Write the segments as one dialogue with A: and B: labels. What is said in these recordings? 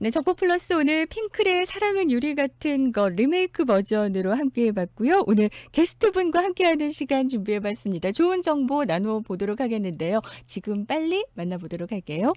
A: 네, 정보 플러스 오늘 핑클의 사랑은 유리 같은 것 리메이크 버전으로 함께 해봤고요. 오늘 게스트분과 함께하는 시간 준비해봤습니다. 좋은 정보 나눠보도록 하겠는데요. 지금 빨리 만나보도록 할게요.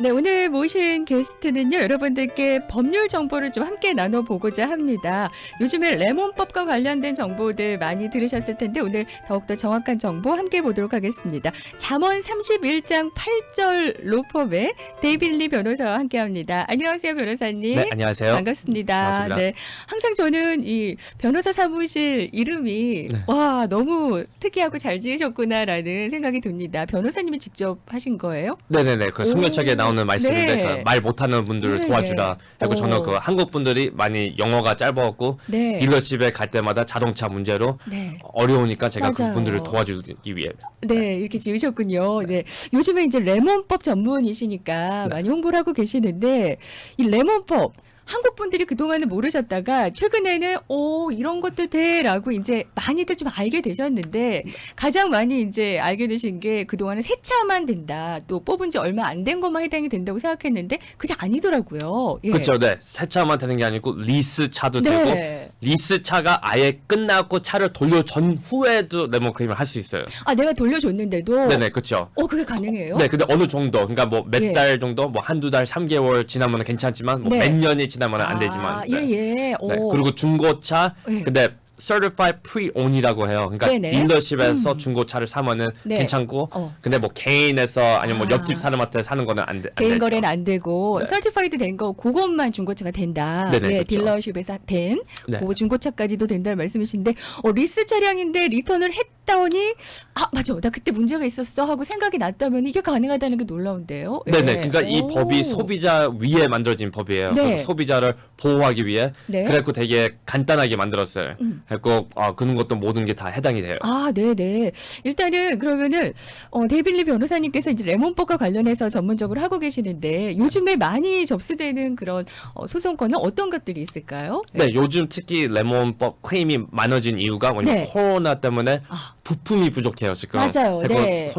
A: 네, 오늘 모신 게스트는요, 여러분들께 법률 정보를 좀 함께 나눠보고자 합니다. 요즘에 레몬법과 관련된 정보들 많이 들으셨을 텐데, 오늘 더욱더 정확한 정보 함께 보도록 하겠습니다. 잠언 31장 8절 로펌의 데이빌리 변호사와 함께 합니다. 안녕하세요, 변호사님.
B: 네, 안녕하세요.
A: 반갑습니다.
B: 반갑습니다.
A: 네, 항상 저는 이 변호사 사무실 이름이,
B: 네.
A: 와, 너무 특이하고 잘 지으셨구나라는 생각이 듭니다. 변호사님이 직접 하신 거예요?
B: 네네네. 그 성경책에 나오는 말씀인데
A: 네.
B: 그 말 못하는 분들을
A: 네.
B: 도와주라. 하고 저는 그 한국 분들이 많이 영어가 짧아갖고
A: 네.
B: 딜러십에 갈 때마다 자동차 문제로
A: 네.
B: 어려우니까 제가
A: 맞아요.
B: 그분들을 도와주기 위해.
A: 네, 이렇게 지으셨군요. 네. 요즘에 이제 레몬법 전문이시니까 많이 홍보를 하고 계시는데, 이 레몬법, 한국 분들이 그동안은 모르셨다가, 최근에는, 이런 것도 돼, 라고 이제 많이들 좀 알게 되셨는데, 가장 많이 이제 알게 되신 게 그동안은 세차만 된다. 또 뽑은 지 얼마 안 된 것만 해당이 된다고 생각했는데, 그게 아니더라고요. 예.
B: 그렇죠. 네. 새 차만 되는 게 아니고 리스 차도
A: 네.
B: 되고 리스 차가 아예 끝나고 차를 돌려준 후에도 레몬 클레임을 할 수 있어요.
A: 아, 내가 돌려줬는데도.
B: 네네. 그렇죠.
A: 그게 가능해요?
B: 네, 근데 어느 정도, 그러니까 뭐 몇
A: 예.
B: 달 정도, 뭐 한두 달, 3개월 지나면 괜찮지만, 뭐
A: 네.
B: 몇 년이 지나면 안 되지만.
A: 예, 예.
B: 네. 그리고 중고차,
A: 예.
B: 근데 Certified Pre-Own이라고 해요. 그러니까
A: 네네.
B: 딜러십에서 중고차를 사면은
A: 네.
B: 괜찮고,
A: 어.
B: 근데 뭐 개인에서 아니면 뭐
A: 아.
B: 옆집 사람한테 사는 거는 안
A: 개인
B: 되죠.
A: 거래는 안 되고
B: 네.
A: 서티파이드 된 거 그것만 중고차가 된다.
B: 네네,
A: 네,
B: 그렇죠.
A: 딜러십에서 된
B: 네.
A: 그 중고차까지도 된다는 말씀이신데 리스 차량인데 리턴을 했더니 맞아, 나 그때 문제가 있었어 하고 생각이 났다면 이게 가능하다는 게 놀라운데요.
B: 네네.
A: 네.
B: 그러니까 이
A: 오.
B: 법이 소비자 위에 만들어진 법이에요.
A: 네.
B: 그래서 소비자를 보호하기 위해.
A: 네.
B: 그래갖고 되게 간단하게 만들었어요. 그래갖고 그런 것도 모든 게 다 해당이 돼요.
A: 네네. 일단은 그러면은 데이빌리 변호사님께서 이제 레몬법과 관련해서 전문적으로 하고 계시는데 요즘에 많이 접수되는 그런 소송권은 어떤 것들이 있을까요?
B: 네, 요즘 특히 레몬법 클레임이 많아진 이유가 뭐냐면
A: 네.
B: 코로나 때문에
A: 아.
B: 부품이 부족해요, 지금.
A: 맞아요.
B: 그리고
A: 네.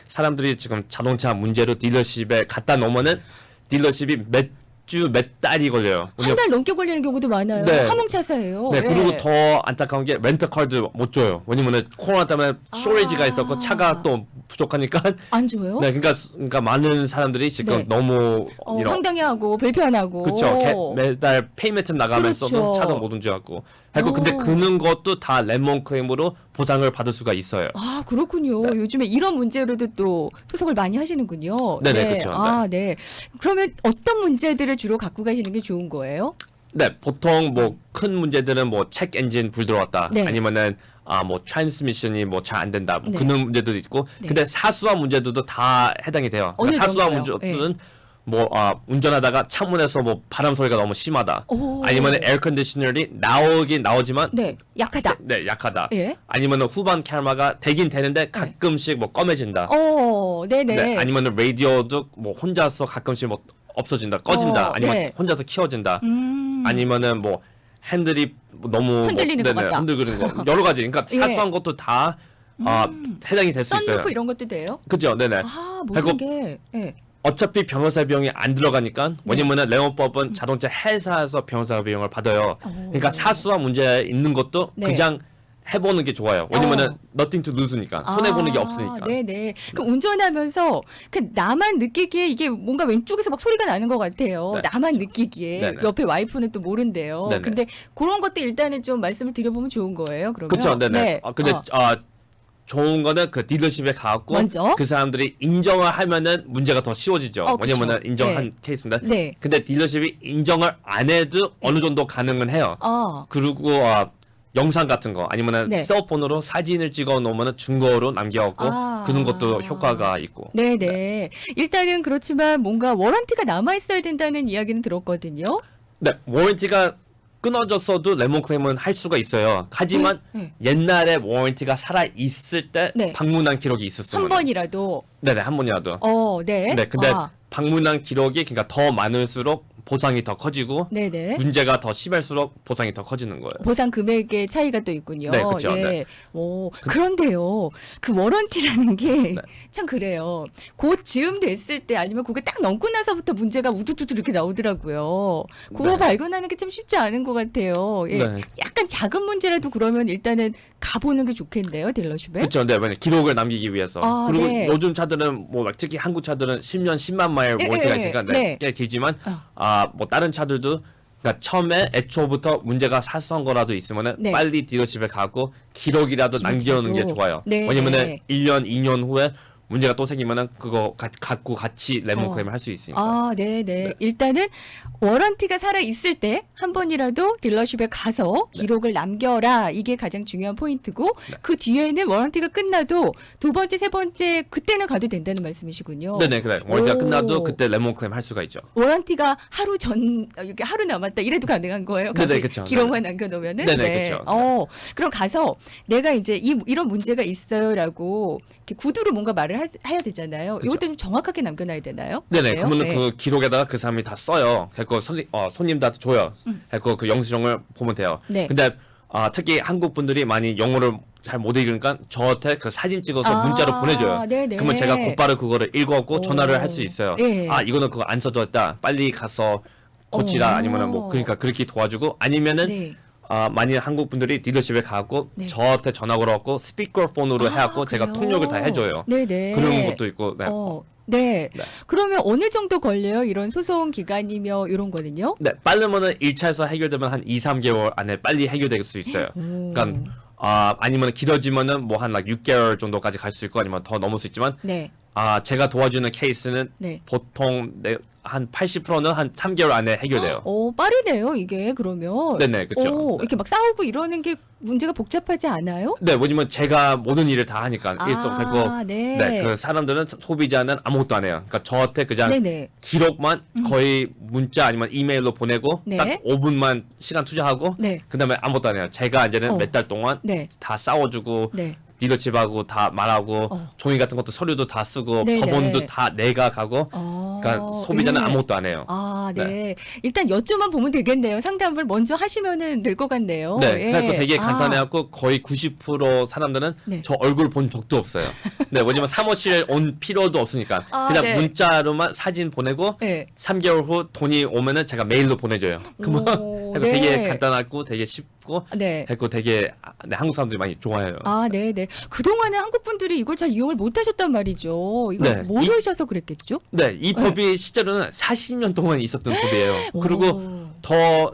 B: 사람들이 지금 자동차 문제로 딜러십에 갖다 놓으면은 딜러십이 몇 주, 몇 달이 걸려요.
A: 한 달 넘게 걸리는 경우도 많아요.
B: 네.
A: 화물차사예요.
B: 네,
A: 예.
B: 그리고 더 안타까운 게 렌터카도 못 줘요. 왜냐면은 코로나 때문에 쇼리지가 있었고 차가 또 부족하니까.
A: 안 줘요?
B: 네, 그러니까 많은 사람들이 지금
A: 네.
B: 너무
A: 황당해하고 불편하고.
B: 그렇죠. 매달 페이멘트 나가면서도
A: 그렇죠.
B: 차도 못 운전하고. 근데 그런 것도 다 레몬 클레임으로 보장을 받을 수가 있어요.
A: 그렇군요.
B: 네.
A: 요즘에 이런 문제로도 또 소송을 많이 하시는군요.
B: 네네,
A: 네.
B: 그렇죠.
A: 네. 그러면 어떤 문제들을 주로 갖고 가시는 게 좋은 거예요?
B: 네, 보통 뭐 큰 문제들은 뭐 책 엔진 불 들어왔다,
A: 네.
B: 아니면은 뭐 트랜스미션이 뭐 잘 안 된다, 뭐
A: 네.
B: 그런 문제도 있고.
A: 네.
B: 근데 사소한 문제들도 다 해당이 돼요.
A: 어느
B: 그러니까 사소한
A: 정도요?
B: 문제들은 뭐 운전하다가 창문에서 뭐 바람 소리가 너무 심하다,
A: 오.
B: 아니면은 에어컨디셔너이 나오긴 나오지만
A: 네. 약하다.
B: 네, 약하다.
A: 예.
B: 아니면은 후반 카메라가 되긴 되는데 가끔씩 뭐 검해진다.
A: 네네.
B: 네, 아니면은 라디오도 뭐 혼자서 가끔씩 뭐 없어진다, 꺼진다, 아니면
A: 네.
B: 혼자서 키워진다,
A: 음.
B: 아니면은 뭐 핸들이 뭐 너무
A: 흔들리는 것 같다.
B: 흔들리는 거 여러 가지. 그러니까
A: 예.
B: 사소한 것도 다 해당이 될 수 있어요.
A: 썬루프 이런 것도 돼요?
B: 그죠, 네네.
A: 모든 게. 예.
B: 어차피 변호사 비용이 안 들어가니까. 왜냐면은 레몬법은 자동차 회사에서 변호사 비용을 받아요. 그러니까 사소한 문제 있는 것도
A: 네.
B: 그냥 해보는 게 좋아요. 왜냐면은 nothing to lose니까, 손해 보는 게 없으니까.
A: 네네. 그 운전하면서 나만 느끼기에 이게 뭔가 왼쪽에서 막 소리가 나는 것 같아요.
B: 네.
A: 나만 느끼기에.
B: 네네.
A: 옆에 와이프는 또 모른대요.
B: 네네.
A: 근데 그런 것도 일단은 좀 말씀을 드려보면 좋은 거예요. 그러면.
B: 그렇죠, 네네.
A: 네.
B: 근데 좋은 거는 그 딜러십에 가갖고
A: 먼저?
B: 그 사람들이 인정을 하면은 문제가 더 쉬워지죠.
A: 그쵸.
B: 왜냐면은 인정한
A: 네.
B: 케이스인데.
A: 네.
B: 근데 딜러십이 인정을 안 해도 어느 정도 가능은 해요. 그리고 영상 같은 거 아니면은
A: 네.
B: 셀폰으로 사진을 찍어 놓으면은 증거로 남겨갖고 그런 것도 효과가 있고.
A: 네네. 일단은 그렇지만 뭔가 워런티가 남아있어야 된다는 이야기는 들었거든요.
B: 네, 워런티가 끊어졌어도 레몬 클레임은 할 수가 있어요. 하지만
A: 네.
B: 옛날에 워런티가 살아 있을 때
A: 네.
B: 방문한 기록이 있었으면
A: 한 번이라도.
B: 네네 한 번이라도.
A: 네.
B: 네, 근데
A: 아,
B: 방문한 기록이 그러니까 더 많을수록 보상이 더 커지고
A: 네네.
B: 문제가 더 심할수록 보상이 더 커지는 거예요.
A: 보상 금액의 차이가 또 있군요.
B: 네, 그쵸.
A: 예.
B: 네.
A: 그런데요. 그 워런티라는 게 참
B: 네.
A: 그래요. 곧 즈음됐을 때 아니면 그게 딱 넘고 나서부터 문제가 우두두두 이렇게 나오더라고요. 그거
B: 네.
A: 발견하는 게 참 쉽지 않은 것 같아요. 예.
B: 네.
A: 약간 작은 문제라도 그러면 일단은 가보는 게 좋겠네요, 딜러십에.
B: 그렇죠. 네, 왜냐 기록을 남기기 위해서.
A: 아,
B: 그리고
A: 네.
B: 요즘 차들은 뭐 특히 한국 차들은 10년 10만 마일
A: 네,
B: 워런티가
A: 네,
B: 있으니까
A: 네.
B: 꽤 길지만
A: 어.
B: 뭐 다른 차들도 그러니까 처음에 애초부터 문제가 사소한 거라도 있으면은
A: 네.
B: 빨리 딜러십에 가고 기록이라도 남겨놓는 게
A: 기록이라도.
B: 좋아요.
A: 네.
B: 왜냐면은 1년, 2년 후에 문제가 또 생기면은 그거 갖고 같이 레몬 클레임을 할 수 있으니까.
A: 아, 네네.
B: 네.
A: 일단은 워런티가 살아 있을 때 한 번이라도 딜러십에 가서
B: 네.
A: 기록을 남겨라. 이게 가장 중요한 포인트고
B: 네.
A: 그 뒤에는 워런티가 끝나도 두 번째, 세 번째 그때는 가도 된다는 말씀이시군요.
B: 네네, 그래. 워런티가
A: 오.
B: 끝나도 그때 레몬 클레임 할 수가 있죠.
A: 워런티가 하루 전 이렇게 하루 남았다 이래도 가능한 거예요. 가서
B: 네네, 그쵸.
A: 기록만 남겨놓으면은.
B: 네네, 그쵸.
A: 그럼 가서 내가 이제 이런 문제가 있어요라고 이렇게 구두로 뭔가 말을 해야 되잖아요.
B: 그쵸.
A: 이것도 좀 정확하게 남겨놔야 되나요?
B: 네네,
A: 어때요?
B: 그러면
A: 네.
B: 그 기록에다가 그 사람이 다 써요. 그래서 손님들한테 줘요. 그래서 그 영수증을 보면 돼요.
A: 네.
B: 근데 특히 한국 분들이 많이 영어를 잘 못 읽으니까 저한테 그 사진 찍어서 문자로 보내줘요.
A: 네네.
B: 그러면 제가 곧바로 그거를 읽어갖고
A: 오.
B: 전화를 할 수 있어요.
A: 예.
B: 이거는 그거 안 써졌다. 빨리 가서 고치라. 아니면은 뭐 그러니까 그렇게 도와주고 아니면은
A: 네.
B: 만약 한국 분들이 딜러십에 가고
A: 네.
B: 저한테 전화 걸어갖고 스피커폰으로 해갖고 제가
A: 그래요?
B: 통역을 다 해줘요.
A: 네네.
B: 그런 것도 있고. 네.
A: 네.
B: 네.
A: 그러면 어느 정도 걸려요? 이런 소송 기간이며 이런 거는요?
B: 네, 빠르면은 1차에서 해결되면 한 2, 3개월 안에 빨리 해결될 수 있어요. 그러니까 아니면 길어지면은 뭐 한 6개월 정도까지 갈 수 있고 아니면 더 넘을 수 있지만
A: 네.
B: 제가 도와주는 케이스는
A: 네.
B: 보통 한 80%는 한 3개월 안에 해결돼요.
A: 빠르네요, 이게 그러면.
B: 네네, 그쵸. 네.
A: 이렇게 막 싸우고 이러는 게 문제가 복잡하지 않아요?
B: 네, 왜냐면 제가 모든 일을 다 하니까 일석되고
A: 네.
B: 네, 그 사람들은 소비자는 아무것도 안 해요. 그러니까 저한테 그냥
A: 네네.
B: 기록만 거의 문자 아니면 이메일로 보내고
A: 네.
B: 딱 5분만 시간 투자하고
A: 네.
B: 그다음에 아무것도 안 해요. 제가 이제는
A: 어.
B: 몇 달 동안
A: 네.
B: 다 싸워주고
A: 네.
B: 딜러십하고 다 말하고 종이 같은 것도 서류도 다 쓰고
A: 네네.
B: 법원도 다 내가 가고 그러니까 소비자는
A: 예.
B: 아무것도 안 해요.
A: 네. 일단 여쭤만 보면 되겠네요. 상담을 먼저 하시면은 될 것 같네요.
B: 네,
A: 예.
B: 그래서 되게 간단해갖고 거의 90% 사람들은
A: 네.
B: 저 얼굴 본 적도 없어요. 네, 왜냐면 사무실 온 필요도 없으니까 그냥
A: 네.
B: 문자로만 사진 보내고
A: 네.
B: 3개월 후 돈이 오면은 제가 메일로 보내줘요. 그러면
A: 오,
B: 그래서 되게
A: 네.
B: 간단하고 되게 쉽고
A: 네.
B: 그리고 되게 한국 사람들이 많이 좋아해요.
A: 네네. 그동안에 한국 분들이 이걸 잘 이용을 못 하셨단 말이죠. 이거
B: 네.
A: 모르셔서 그랬겠죠?
B: 네, 이 법이 실제로는 40년 동안 있었던 법이에요. 그리고
A: 오.
B: 더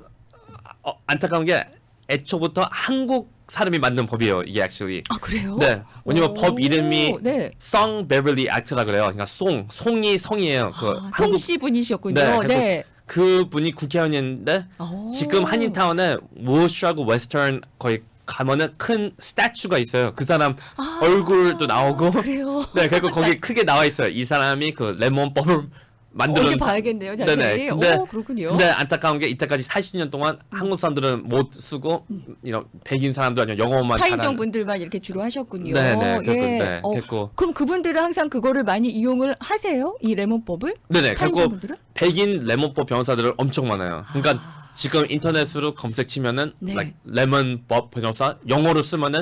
B: 안타까운 게 애초부터 한국 사람이 만든 법이에요. 이게 actually.
A: 그래요?
B: 네, 왜냐면 법 이름이
A: 네.
B: 성 베벌리 액트라 그래요. 그러니까 송이 성이에요. 그 한국
A: 송씨 분이셨군요.
B: 네,
A: 네.
B: 그 분이 국회의원인데 지금 한인타운에 워스트하고 웨스턴 거의 가면은 큰 스태츄가 있어요. 그 사람 얼굴도 나오고.
A: 그래요.
B: 네, 그리고 거기 크게 나와 있어요. 이 사람이 그 레몬법을 만들어.
A: 어제 봐야겠네요, 자세히.
B: 네네.
A: 그렇군요.
B: 근데 안타까운 게 이때까지 40년 동안 한국 사람들은 못 쓰고 이런 백인 사람들 아니면 영어만
A: 타인종 분들만 이렇게 주로 하셨군요.
B: 네네.
A: 예.
B: 됐고.
A: 그럼 그분들은 항상 그거를 많이 이용을 하세요? 이 레몬법을?
B: 네네.
A: 타인종
B: 그리고
A: 분들은?
B: 백인 레몬법 변호사들 엄청 많아요. 그러니까 지금 인터넷으로 검색 치면은
A: 네.
B: like 레몬법 변호사 영어로 쓰면은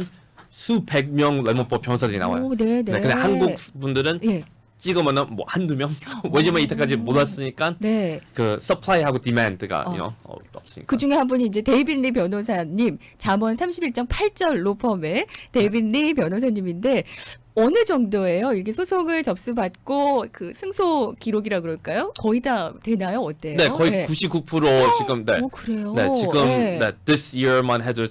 B: 수백 명 레몬법 변호사들이 나와요.
A: 네네.
B: 네, 근데 한국 분들은
A: 예.
B: 찍으면은 뭐 한두 명? 왜냐면 이때까지 못 왔으니까
A: 네.
B: 그 서플라이하고 디맨드가 없으니까.
A: 그 중에 한 분이 이제 데이빗 리 변호사님, 잠원 31.8절 로펌의 데이빗 리 변호사님인데 어느 정도예요? 이게 소송을 접수받고 그 승소 기록이라 그럴까요? 거의 다 되나요? 어때요?
B: 네, 거의 99% 지금 네.
A: 그래요.
B: 네, 지금
A: 네.
B: 네, this year만 해도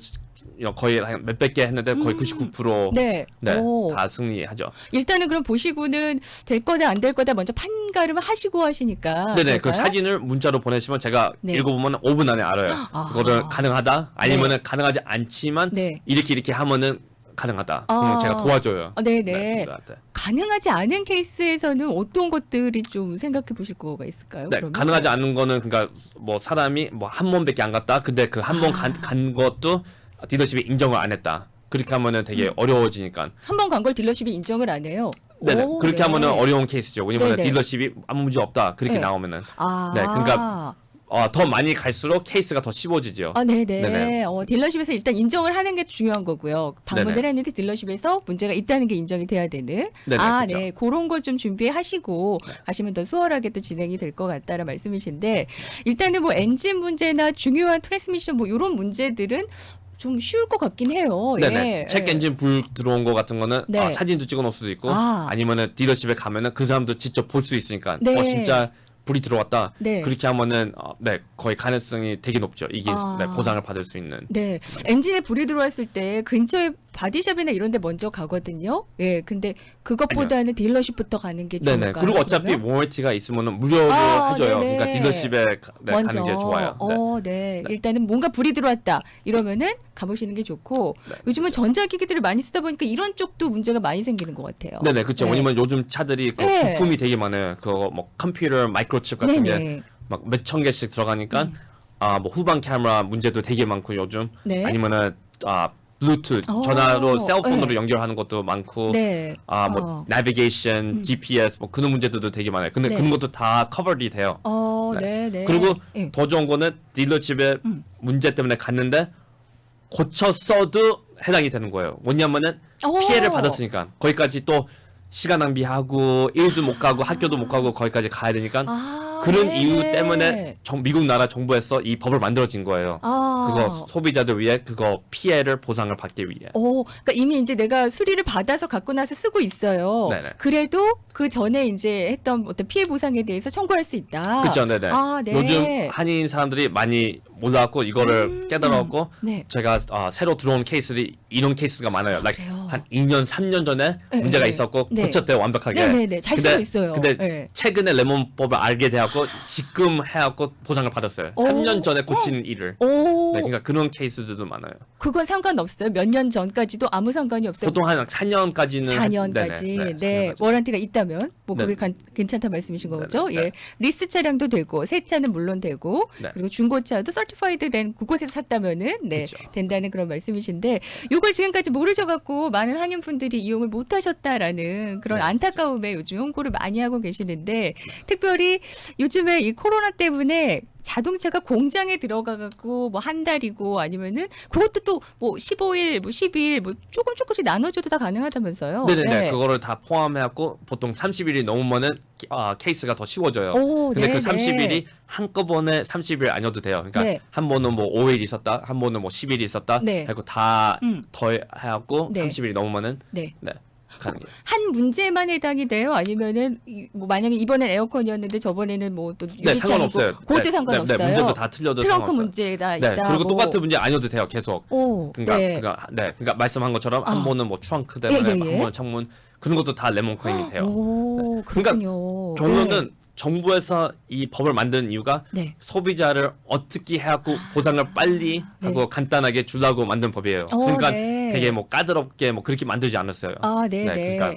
B: 거의 한 몇백 개 했는데 거의 99%
A: 네.
B: 다 승리하죠.
A: 일단은 그럼 보시고는 될 거다 안 될 거다 먼저 판가름을 하시고 하시니까.
B: 네네, 그
A: 그럴까요?
B: 사진을 문자로 보내시면 제가
A: 네.
B: 읽어보면 5분 안에 알아요. 그거를 가능하다? 아니면은 가능하지 않지만
A: 네.
B: 이렇게 하면은 가능하다. 그럼 제가 도와줘요.
A: 네네.
B: 네.
A: 가능하지 않은 케이스에서는 어떤 것들이 좀 생각해 보실 거가 있을까요?
B: 네,
A: 그러면?
B: 가능하지 않은 거는 그러니까 뭐 사람이 뭐 한 번밖에 안 갔다. 근데 그 한 번 간 것도 딜러십이 인정을 안 했다. 그렇게 하면은 되게 어려워지니까.
A: 한 번 간 걸 딜러십이 인정을 안 해요.
B: 네네.
A: 오,
B: 그렇게
A: 네.
B: 하면은 어려운 케이스죠. 왜냐면
A: 네네.
B: 딜러십이 아무 문제 없다. 그렇게
A: 네.
B: 나오면은.
A: 아,
B: 네, 그러니까 더 많이 갈수록 케이스가 더 쉬워지죠.
A: 네네.
B: 네네.
A: 딜러십에서 일단 인정을 하는 게 중요한 거고요. 방문을
B: 네네.
A: 했는데 딜러십에서 문제가 있다는 게 인정이 돼야 되는.
B: 네네, 그렇죠.
A: 네. 그런 걸 좀 준비하시고 가시면 더 수월하게 또 진행이 될 것 같다는 말씀이신데 일단은 뭐 엔진 문제나 중요한 트랜스미션 뭐 이런 문제들은 좀 쉬울 것 같긴 해요.
B: 네네.
A: 예.
B: 책 엔진 불 들어온 거 같은 거는
A: 네.
B: 사진도 찍어 놓을 수도 있고
A: 아.
B: 아니면은 딜러십에 가면은 그 사람도 직접 볼 수 있으니까
A: 네.
B: 진짜 불이 들어왔다.
A: 네.
B: 그렇게 하면은 거의 가능성이 되게 높죠. 이게
A: 아.
B: 보상을 받을 수 있는.
A: 네. 엔진에 불이 들어왔을 때 근처에 바디샵이나 이런 데 먼저 가거든요. 예. 근데 그것보다는 딜러십부터 가는 게 좋을까요?
B: 네네. 그리고 어차피
A: 그러면?
B: 워런티가 있으면은 무료로
A: 아,
B: 해줘요.
A: 네네.
B: 그러니까 딜러십에
A: 먼저.
B: 가는 게 좋아요. 네.
A: 네. 일단은 뭔가 불이 들어왔다. 이러면은 가보시는 게 좋고
B: 네.
A: 요즘은 전자기기들을 많이 쓰다 보니까 이런 쪽도 문제가 많이 생기는 것 같아요.
B: 네네. 그렇죠.
A: 네.
B: 왜냐면 요즘 차들이 그
A: 네.
B: 부품이 되게 많아요. 그거 뭐 컴퓨터 마이크로칩 같은 게
A: 네네.
B: 막 몇천 개씩 들어가니까 뭐 후방 카메라 문제도 되게 많고 요즘
A: 네.
B: 아니면은 블루투스 전화로 셀폰으로 연결하는 것도 많고
A: 네.
B: 뭐 내비게이션, GPS 뭐 그런 문제들도 되게 많아요. 근데
A: 네.
B: 그런 것도 다 커버리 돼요.
A: 네.
B: 그리고
A: 예.
B: 더 좋은 거는 딜러집에 문제 때문에 갔는데 고쳤어도 해당이 되는 거예요. 뭐냐면은 피해를 받았으니까 거기까지 또 시간 낭비하고 일도 못 가고 학교도 못 가고 거기까지 가야 되니까 그런
A: 네.
B: 이유 때문에 미국 나라 정부에서 이 법을 만들어진 거예요. 그거 소비자들 위해 그거 피해를 보상을 받기 위해.
A: 그러니까 이미 이제 내가 수리를 받아서 갖고 나서 쓰고 있어요.
B: 네네.
A: 그래도 그 전에 이제 했던 어떤 피해 보상에 대해서 청구할 수 있다.
B: 그렇죠, 네네.
A: 네.
B: 요즘 한인 사람들이 많이 몰랐고 이거를 깨달았고
A: 네.
B: 제가 새로 들어온 케이스들이 이런 케이스가 많아요. like
A: 그래요?
B: 한 2년, 3년 전에
A: 네,
B: 문제가
A: 네.
B: 있었고
A: 네.
B: 고쳤대요 완벽하게.
A: 네네네. 잘 쓰고 있어요.
B: 근데
A: 네.
B: 최근에 레몬법을 알게 돼갖고 지금 해갖고 보상을 받았어요. 3년 전에 고친 일을. 네, 그러니까 그런 케이스들도 많아요.
A: 그건 상관없어요. 몇 년 전까지도 아무 상관이 없어요.
B: 보통 한 4년까지는
A: 4년까지. 네. 워런티가 있다면 뭐 그게 괜찮다 말씀이신 거죠?
B: 네네.
A: 예. 리스 차량도 되고 새 차는 물론 되고
B: 네.
A: 그리고 중고차도 서티파이드 된 그곳에서 샀다면은
B: 그쵸.
A: 된다는 그런 말씀이신데 요걸 지금까지 모르셔 갖고 많은 한인 분들이 이용을 못 하셨다라는 그런
B: 네,
A: 안타까움에 요즘 홍보를 많이 하고 계시는데 특별히 요즘에 이 코로나 때문에 자동차가 공장에 들어가 갖고 뭐 한 달이고 아니면은 그것도 또 뭐 15일, 뭐 10일 뭐 조금씩 나눠줘도 다 가능하다면서요.
B: 네네네.
A: 네.
B: 그거를 다 포함해갖고 보통 30일이 넘으면은 케이스가 더 쉬워져요. 근데
A: 네네.
B: 그 30일이 한꺼번에 30일 아니어도 돼요. 그러니까
A: 네.
B: 한 번은 뭐 5일 있었다, 한 번은 뭐 10일 있었다,
A: 네.
B: 하고 다 더 해갖고
A: 네.
B: 30일이 넘으면은
A: 네.
B: 가능해요.
A: 한 문제만 해당이 돼요? 아니면은 뭐 만약에 이번엔 에어컨이었는데 저번에는 뭐 또
B: 네,
A: 유리창이고
B: 상관없어요.
A: 그것도 상관없어요.
B: 네, 문제도 다 틀려도
A: 트렁크
B: 상관없어요.
A: 문제가
B: 네,
A: 있다.
B: 그리고
A: 뭐.
B: 똑같은 문제 아니어도 돼요. 계속. 그러니까 말씀한 것처럼 한 번은 뭐 트렁크 때문에,
A: 예.
B: 한 번은 창문 그런 것도 다 레몬 클레임이 돼요.
A: 그렇군요.
B: 결론은 정부에서 이 법을 만든 이유가
A: 네.
B: 소비자를 어떻게 해갖고 보상을 빨리 하고 간단하게 주려고 만든 법이에요. 그러니까 되게 뭐 까다롭게 뭐 그렇게 만들지 않았어요.
A: 네네.
B: 그러니까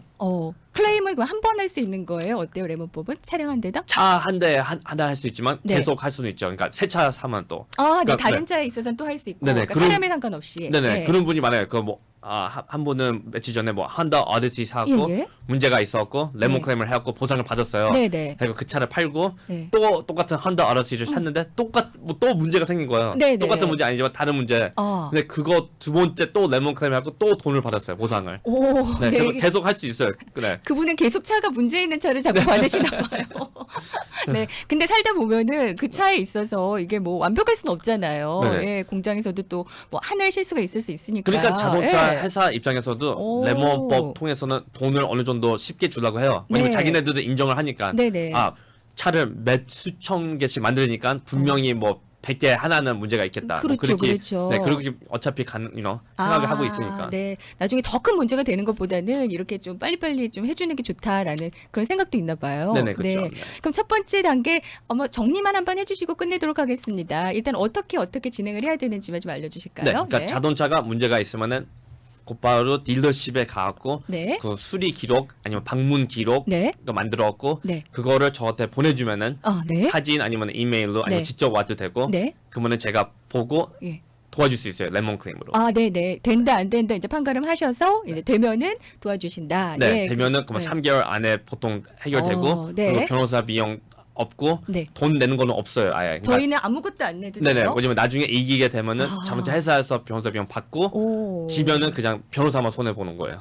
A: 클레임은 한 번 할 수 있는 거예요? 어때요, 레몬법은? 차량 한 대당?
B: 차 한 대 하나 할 수 있지만
A: 네.
B: 계속 할 수는 있죠. 그러니까 새 차 사면 또.
A: 네.
B: 그러니까,
A: 다른 차에 있어서는 또 할 수 있고.
B: 네네,
A: 그러니까 사람에 상관없이.
B: 네네. 그런 분이 많아요. 그 뭐 한 분은 며칠 전에 뭐 한다 오디시 사고
A: 예.
B: 문제가 있었고 레몬
A: 네.
B: 클레임을 해갖고 보상을 받았어요.
A: 네네.
B: 그리고 그 차를 팔고
A: 네.
B: 또 똑같은 한다 오디시를 샀는데 또 문제가 생긴 거예요.
A: 네네.
B: 똑같은 문제 아니지만 다른 문제. 근데 그거 두 번째 또 레몬 클레임 하고 또 돈을 받았어요. 보상을. 네. 그래서 계속 할 수 있어요. 그래.
A: 그분은 계속 차가 문제 있는 차를 자꾸 받으시나 봐요. 네. 근데 살다 보면은 그 차에 있어서 이게 뭐 완벽할 수는 없잖아요.
B: 네네.
A: 예, 공장에서도 또 뭐 하나의 실수가 있을 수 있으니까.
B: 그러니까 자동차
A: 예.
B: 회사 입장에서도
A: 오.
B: 레몬법 통해서는 돈을 어느 정도 쉽게 주려고 해요. 왜냐면
A: 네.
B: 자기네들도 인정을 하니까.
A: 네네.
B: 차를 몇 수천 개씩 만드니까 분명히 뭐 100개 하나는 문제가 있겠다. 뭐
A: 그렇죠,
B: 그렇게,
A: 그렇죠.
B: 네, 그렇게 어차피 생각을 하고 있으니까.
A: 네. 나중에 더 큰 문제가 되는 것보다는 이렇게 좀 빨리빨리 좀 해주는 게 좋다라는 그런 생각도 있나 봐요.
B: 네네, 그렇죠. 네.
A: 그럼 첫 번째 단계 정리만 한번 해주시고 끝내도록 하겠습니다. 일단 어떻게 진행을 해야 되는지만 좀 알려주실까요?
B: 네, 그러니까 자동차가 문제가 있으면은 곧바로 딜러십에 가갖고
A: 네.
B: 그 수리 기록 아니면 방문 기록
A: 네.
B: 만들어갖고
A: 네.
B: 그거를 저한테 보내주면은
A: 네.
B: 사진 아니면 이메일로 아니면
A: 네.
B: 직접 와도 되고
A: 네.
B: 그러면은 제가 보고
A: 예.
B: 도와줄 수 있어요. 레몬 클레임으로.
A: 네네. 된다, 안 된다, 이제 판가름 하셔서, 이제 되면은 도와주신다.
B: 네,
A: 예.
B: 되면은 그러면
A: 네.
B: 3개월 안에 보통 해결되고
A: 네.
B: 그리고 변호사 비용 없고
A: 네.
B: 돈 내는 거는 없어요. 아예. 그러니까
A: 저희는 아무것도 안 내도
B: 네네.
A: 돼요.
B: 왜냐면 나중에 이기게 되면은
A: 아.
B: 자동차 회사에서 변호사 비용 받고
A: 오.
B: 지면은 그냥 변호사만 손해 보는 거예요.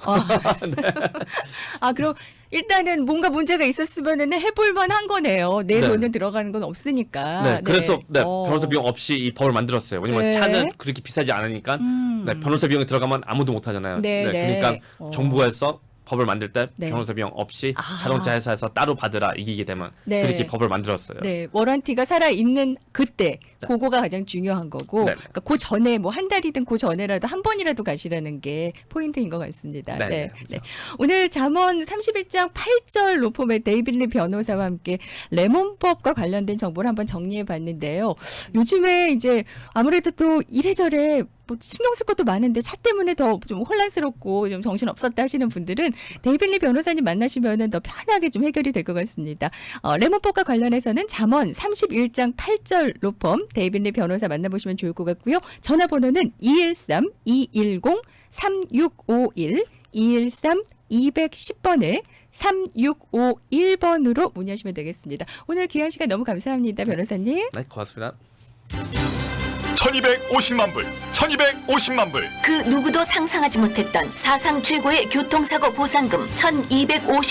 A: 그럼 일단은 뭔가 문제가 있었으면은 해볼만 한 거네요. 내
B: 네.
A: 돈은 들어가는 건 없으니까.
B: 네, 그래서 변호사 비용 없이 이 법을 만들었어요. 왜냐면
A: 네.
B: 차는 그렇게 비싸지 않으니까 네, 변호사 비용이 들어가면 아무도 못 하잖아요.
A: 네, 네.
B: 그러니까 정부에서 법을 만들 때
A: 네.
B: 변호사 비용 없이
A: 아.
B: 자동차 회사에서 따로 받으라 이기게 되면
A: 네.
B: 그렇게 법을 만들었어요.
A: 네, 워런티가 살아 있는 그때
B: 네.
A: 그거가 가장 중요한 거고,
B: 네네.
A: 그러니까 그 전에 뭐 한 달이든 그 전에라도 한 번이라도 가시라는 게 포인트인 것 같습니다.
B: 네네,
A: 네.
B: 그렇죠.
A: 네. 오늘 잠언 31장 8절 로펌의 데이빌리 변호사와 함께 레몬법과 관련된 정보를 한번 정리해 봤는데요. 요즘에 이제 아무래도 또 이래저래 뭐 신경 쓸 것도 많은데 차 때문에 더 좀 혼란스럽고 좀 정신 없었다 하시는 분들은 데이빌리 변호사님 만나시면은 더 편하게 좀 해결이 될 것 같습니다. 레몬법과 관련해서는 잠언 31장 8절 로펌 데이빌리 변호사 만나보시면 좋을 것 같고요. 전화번호는 213-210-3651 213-210번에 3651번으로 문의하시면 되겠습니다. 오늘 귀한 시간 너무 감사합니다, 변호사님.
B: 네, 고맙습니다.
C: 1250만 불, 1250만 불.
D: 그 누구도 상상하지 못했던 사상 최고의 교통사고 보상금 1250